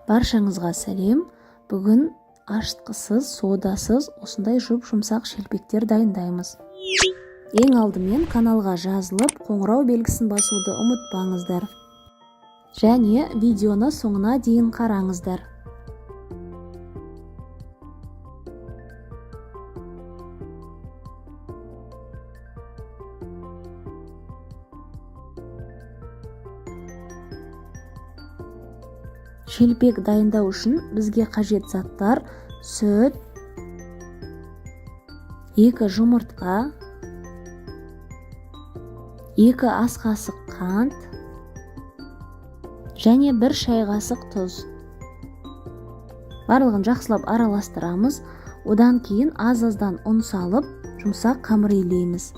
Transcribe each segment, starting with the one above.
Баршаңызға сәлем. Бүгін ашытқысыз, содасыз осындай жұп-жұмсақ шелпектер дайындаймыз. Ең алдымен каналға жазылып, қоңырау белгісін басуды ұмытпаңыздар. Және видеоны соңына дейін қараңыздар. Шелпек дайындау үшін бізге қажет заттар: сүт, 2 жұмыртқа, 2 ас қасық қант және 1 шай қасық тұз. Барлығын жақсылап араластырамыз. Одан кейін аз-аздан ұн салып, жұмсақ қамыр илейміз.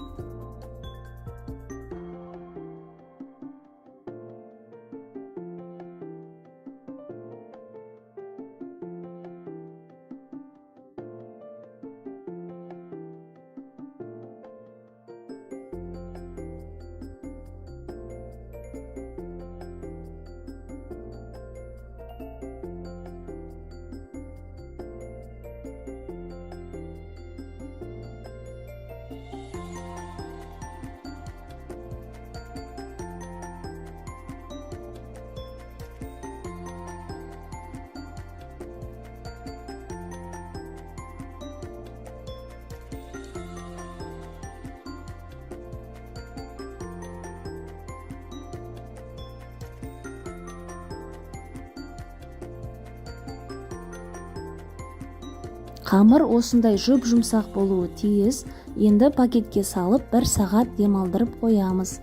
Қамыр осындай жұп-жұмсақ болуы тиіс. Енді пакетке салып 1 сағат демалдырып қоямыз.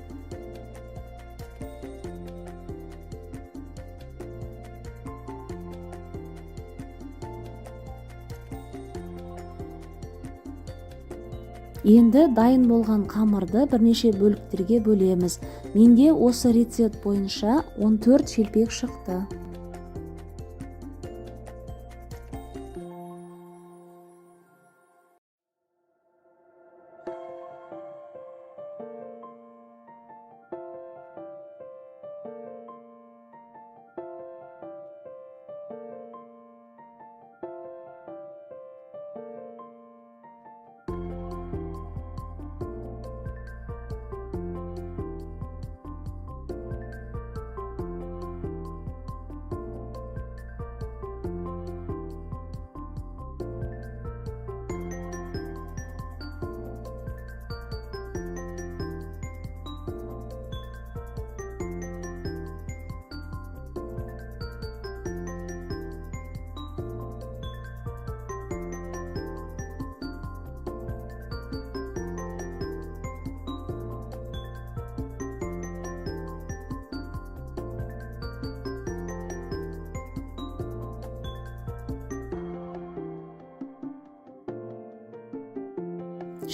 Енді дайын болған қамырды бірнеше бөліктерге бөлеміз. Менде осы рецепт бойынша 14 шелпек шықты.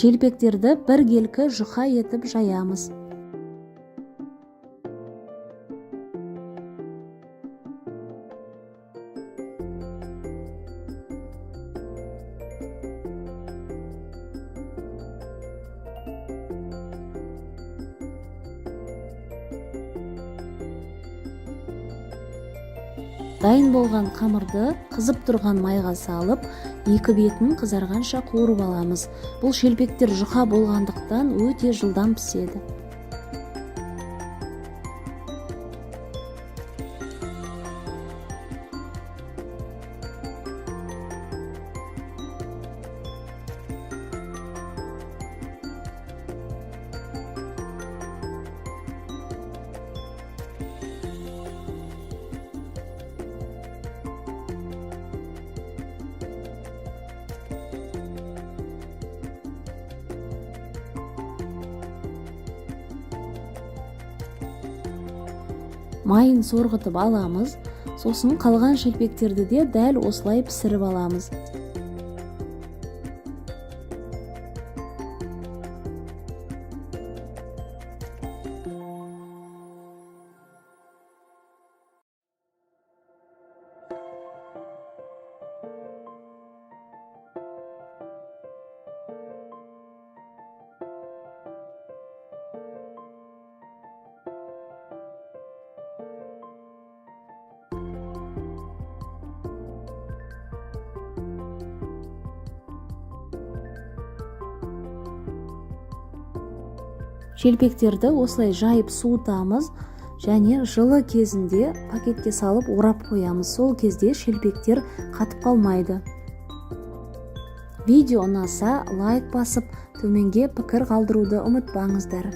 Шелпектерді бір келкі жұқа етіп жаямыз. Дайын болған қамырды қызып тұрған майға салып, 2 бетін қызарғанша қуырып аламыз. Бұл шелпектер жұқа болғандықтан өте жылдам піседі. Майын сорғытып аламыз. Сосын қалған шелпектерді де дәл осылай пісіріп аламыз. Шелпектерді осылай жайып суытамыз және жылы кезінде пакетке салып орап қоямыз. Сол кезде шелпектер қатып қалмайды. Видео ұнаса лайк басып, төменге пікір қалдыруды ұмытпаңыздар.